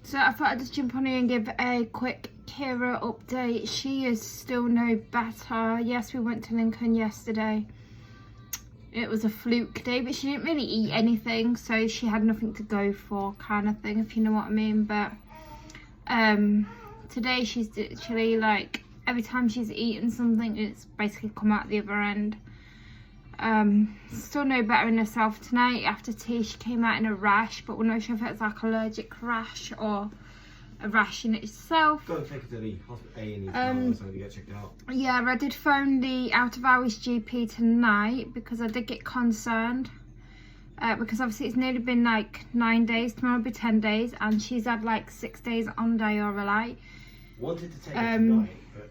So I thought I'd just jump on here and give a quick Kira update. She is still no better. Yes, we went to Lincoln yesterday. It was a fluke day, but she didn't really eat anything, so she had nothing to go for, kind of thing, if you know what I mean. But today she's literally like, every time she's eaten something, it's basically come out the other end. Still no better in herself. Tonight after tea she came out in a rash, but we're not sure if it's like allergic rash or a rash in itself. Go and take her to the hospital A&E so you get checked out. Yeah, I did phone the out of hours GP tonight because I did get concerned, because obviously it's nearly been like 9 days, tomorrow will be 10 days, and she's had like 6 days on Diorolite. Wanted to take her tonight, but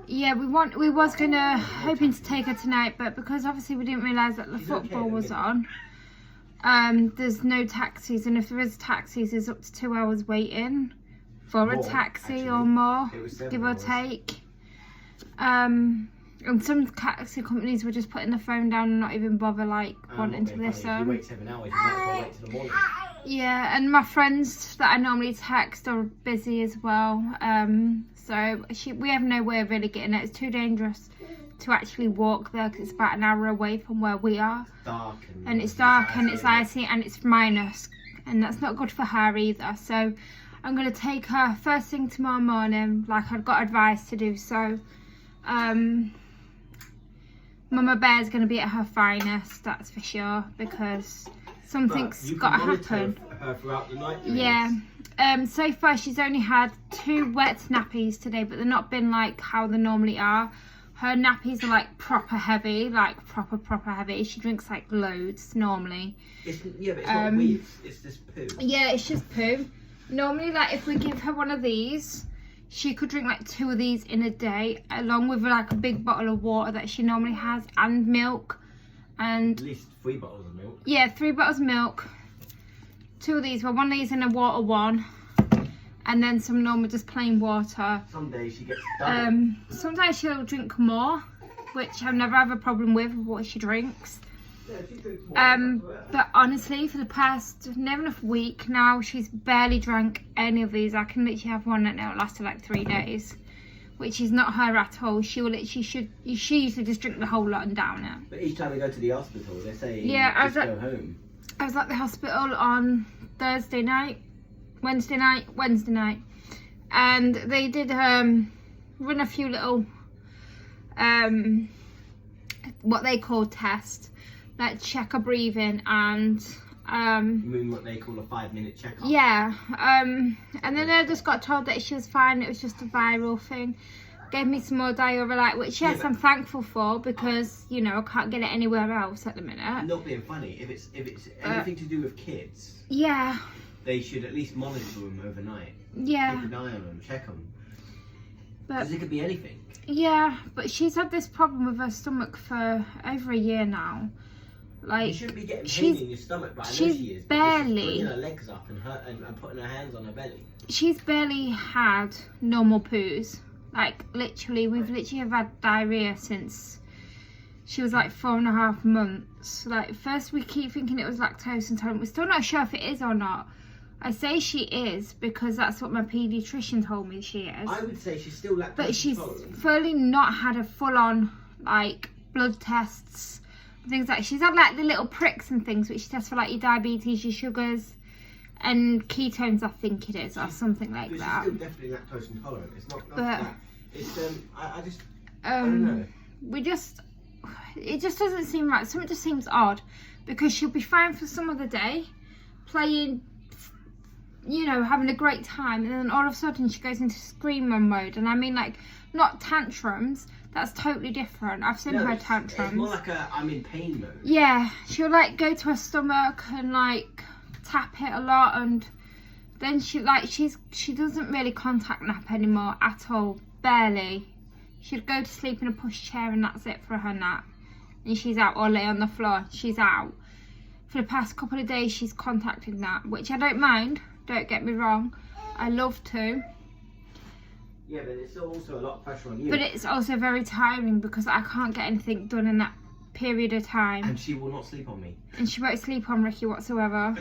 yeah, we was hoping to take her tonight, but because obviously we didn't realise that the football was on, there's no taxis, and if there is taxis, there's up to 2 hours waiting for a taxi, actually, or more, give or take. And some taxi companies were just putting the phone down and not even bother like wanting to listen. If you wait 7 hours, you might as well wait till the morning. Yeah, and my friends that I normally text are busy as well. So we have no way of really getting it. It's too dangerous to actually walk there because it's about an hour away from where we are. It's dark and it's icy and it's minus, and that's not good for her either. So I'm going to take her first thing tomorrow morning, like I've got advice to do so. Mama Bear's going to be at her finest, that's for sure, because something's got to happen. Her throughout the night, yeah. So far she's only had 2 wet nappies today, but they're not been like how they normally are. Her nappies are like proper heavy, like proper heavy. She drinks like loads normally. Yeah, but it's not weed, it's just poo. Yeah, it's just poo. Normally, like if we give her one of these, she could drink like 2 of these in a day, along with like a big bottle of water that she normally has, and milk. And at least 3 bottles of milk. Yeah, 3 bottles of milk. 2 of these, well, one of these in a water one, and then some normal just plain water. Some days she gets double. Sometimes she'll drink more, which I've never had a problem with what she drinks. Yeah, she drinks more. But honestly, for the past never enough week now, she's barely drank any of these. I can literally have one and it'll last her like 3 days, which is not her at all. She used to just drink the whole lot and down it. But each time we go to the hospital, they say just go home. I was at the hospital on Wednesday night, and they did run a few little what they call tests, like check her breathing and you mean what they call a 5-minute checkup? Yeah, and then I just got told that she was fine. It was just a viral thing. Gave me some more Diorolite, which yes, I'm thankful for, because you know I can't get it anywhere else at the minute. Not being funny, if it's anything to do with kids, yeah, they should at least monitor them overnight. Yeah, keep an eye on them, check them, but because it could be anything. Yeah, but she's had this problem with her stomach for over a year now. Like, you shouldn't be getting pain in your stomach, but I know she is. Barely she's putting her legs up and putting her hands on her belly. She's barely had normal poos. Like, literally, we've literally had diarrhea since she was like 4.5 months. Like, first we keep thinking it was lactose intolerant. We're still not sure if it is or not. I say she is because that's what my paediatrician told me she is. I would say she's still lactose intolerant. But she's fully not had a full-on, like, blood tests, things like. She's had like the little pricks and things which test for like your diabetes, your sugars, and ketones, I think it is, or something like that. She's still definitely lactose intolerant. It's not that. It's I don't know. It just doesn't seem right. Something just seems odd, because she'll be fine for some of the day, playing, you know, having a great time, and then all of a sudden she goes into screamer mode. And I mean, like, not tantrums. That's totally different. I've seen her tantrums. It's more like I'm in pain mode. Yeah, she'll like go to her stomach and like tap it a lot, and then she doesn't really contact nap anymore at all, barely. She'd go to sleep in a pushchair and that's it for her nap, and she's out, or lay on the floor, she's out. For the past couple of days she's contacted nap, which I don't mind, don't get me wrong, I love to. Yeah, but it's also a lot of pressure on you. But it's also very tiring because I can't get anything done in that period of time. And she will not sleep on me. And she won't sleep on Ricky whatsoever.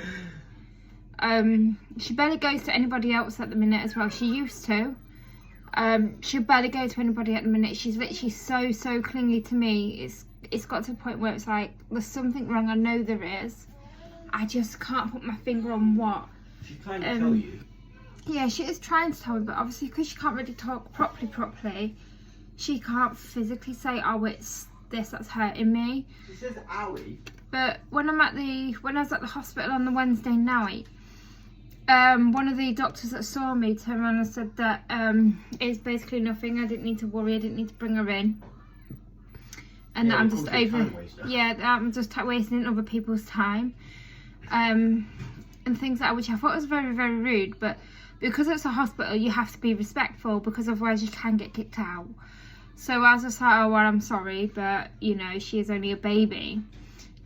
She barely goes to anybody else at the minute as well. She used to. She'll barely go to anybody at the minute. She's literally so clingy to me. It's got to the point where it's like, there's something wrong. I know there is. I just can't put my finger on what. She's trying to tell you. Yeah, she is trying to tell me, but obviously because she can't really talk properly, she can't physically say, oh, it's this that's hurting me. She says owie. But when I was at the hospital on the Wednesday night, one of the doctors that saw me turned around and said that it's basically nothing. I didn't need to worry. I didn't need to bring her in, and Yeah, that I'm of just course, you're over. time waster. Yeah, that I'm just wasting other people's time, and things like that, which I thought was very rude. But because it's a hospital, you have to be respectful, because otherwise you can get kicked out. So I was just like, oh well, I'm sorry, but you know, she is only a baby.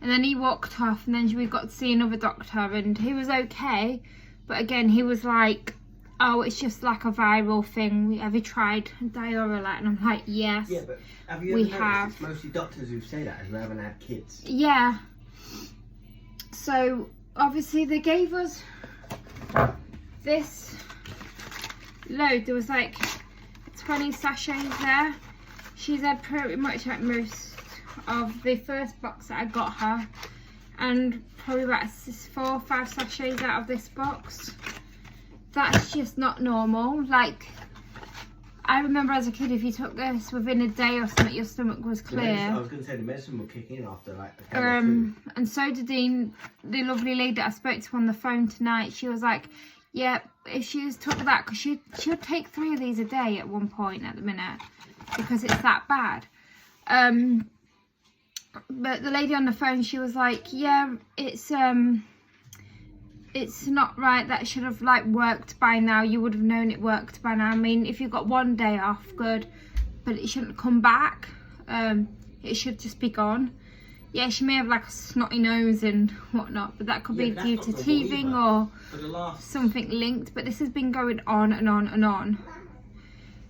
And then he walked off, and then we got to see another doctor, and he was okay. But again, he was like, oh, it's just like a viral thing. Have you tried Dioralyte? And I'm like, yes. Yeah, but have you ever noticed it's mostly doctors who say that who haven't had kids? Yeah. So, obviously, they gave us this load. There was like 20 sachets there. She's had pretty much like most of the first box that I got her, and probably about 4 or 5 sachets out of this box. That's just not normal. Like, I remember as a kid, if you took this within a day or something, your stomach was clear. I was going to say the medicine will kick in after like a couple or two. And so did the lovely lady that I spoke to on the phone tonight. She was like, yeah, if she was took that, because she would take 3 of these a day at one point at the minute, because it's that bad. But the lady on the phone, she was like, yeah, it's not right. That should have like worked by now. You would have known it worked by now. I mean, if you got 1 day off, good, but it shouldn't come back. It should just be gone. Yeah, she may have like a snotty nose and whatnot, but that could be due to teething or something linked. But this has been going on and on and on.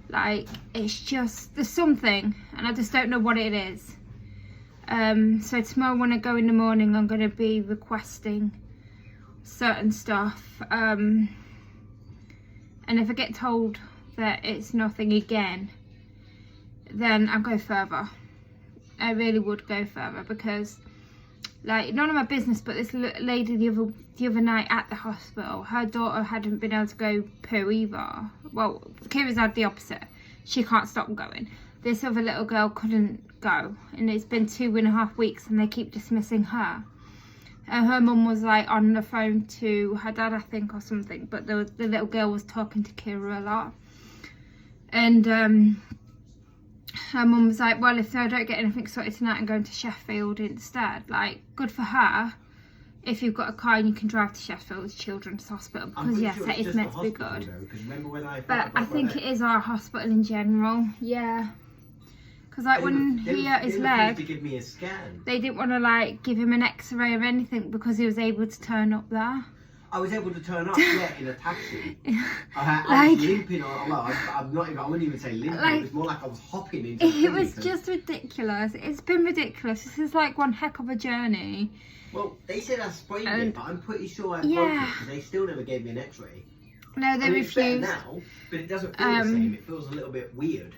Like, it's just, there's something, and I just don't know what it is. So tomorrow when I go in the morning, I'm going to be requesting certain stuff. And if I get told that it's nothing again, then I'll go further. I really would go further, because like, none of my business, but this lady the other night at the hospital, her daughter hadn't been able to go poo either. Well, Kira's had the opposite. She can't stop going. This other little girl couldn't go, and it's been 2.5 weeks and they keep dismissing her. And her mum was like on the phone to her dad, I think, or something, but the little girl was talking to Kira a lot. And her mum was like, well, if I don't get anything sorted tonight, I'm going to Sheffield instead. Like, good for her. If you've got a car and you can drive to Sheffield Children's Hospital, because yes, sure it is meant to be good. Though, but I think it is our hospital in general. Yeah. Because like when he hurt his leg, to give me a scan. They didn't want to like give him an X-ray or anything, because he was able to turn up there. I was able to turn up, yeah, in a taxi. I was limping, I'm not even, I wouldn't even say limping, it was more like I was hopping into the It was just ridiculous. It's been ridiculous. This is like one heck of a journey. Well, they said I sprained it, but I'm pretty sure I broke it, because they still never gave me an X-ray. No, they refused. It's better now, but it doesn't feel the same. It feels a little bit weird.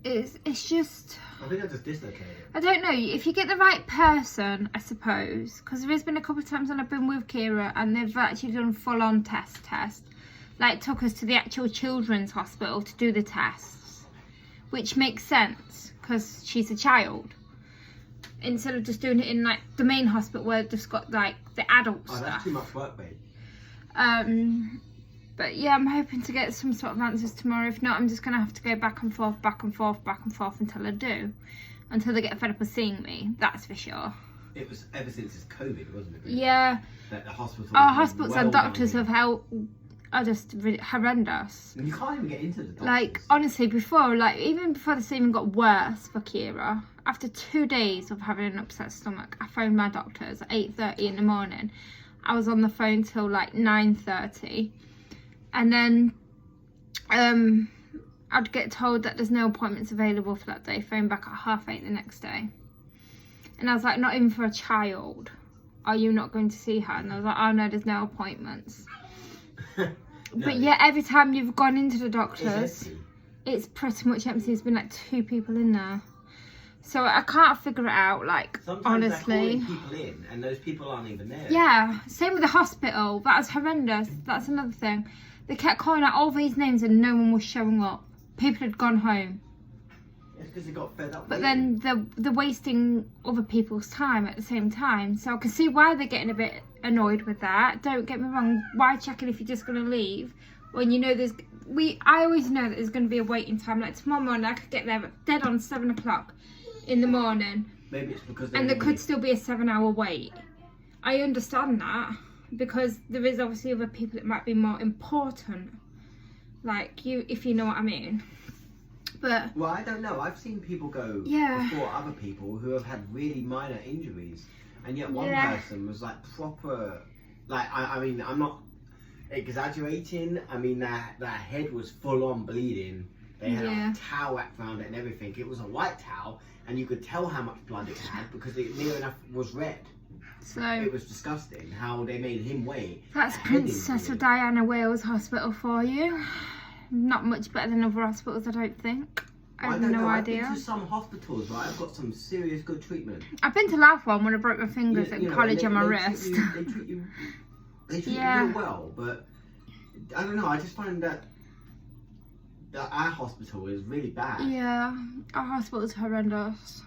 It's just, I think I just dislocated it. I don't know, if you get the right person, I suppose, because there has been a couple of times when I've been with Kira and they've actually done full-on test, like took us to the actual children's hospital to do the tests, which makes sense because she's a child, instead of just doing it in like the main hospital where they've just got like the adult stuff. That's too much work, babe. But yeah, I'm hoping to get some sort of answers tomorrow. If not, I'm just going to have to go back and forth until I do. Until they get fed up of seeing me, that's for sure. It was ever since it's COVID, wasn't it? Yeah. That the hospitals... Our hospitals and doctors are just horrendous. And you can't even get into the doctors. Like, honestly, even before this even got worse for Kira, after 2 days of having an upset stomach, I phoned my doctors at 8:30 in the morning. I was on the phone till like 9:30. And then I'd get told that there's no appointments available for that day. Phone back at 8:30 the next day. And I was like, not even for a child. are you not going to see her? And I was like, oh no, there's no appointments. No, But yeah, every time you've gone into the doctor's, empty. it's pretty much empty. There's been like 2 people in there. So I can't figure it out, like, Sometimes honestly. they're calling people in and those people aren't even there. Yeah, same with the hospital. That was horrendous. That's another thing. They kept calling out all these names and no one was showing up. People had gone home. It's because they got fed up. But waiting. then they're wasting other people's time at the same time. So I can see why they're getting a bit annoyed with that. Don't get me wrong. Why check in if you're just going to leave when you know I always know that there's going to be a waiting time. Like tomorrow morning I could get there dead on 7 o'clock in the morning. Maybe it's because And there could still be a 7-hour wait. I understand that because there is obviously other people that might be more important. Like you, if you know what I mean. But well, I don't know. I've seen people go before other people who have had really minor injuries, and yet one person was like proper. Like I mean, I'm not exaggerating. I mean, their head was full on bleeding. They had a towel wrapped around it and everything. It was a white towel, and you could tell how much blood it had because it near enough was red. So it was disgusting how they made him wait. That's Princess of Diana Wales Hospital for you. Not much better than other hospitals, I don't think. I have no idea. I've been to some hospitals, right? I've got some serious good treatment. I've been to Laugh One when I broke my fingers in college on my wrist. They treat you real well, but I don't know. I just find that our hospital is really bad. Yeah, our hospital's horrendous.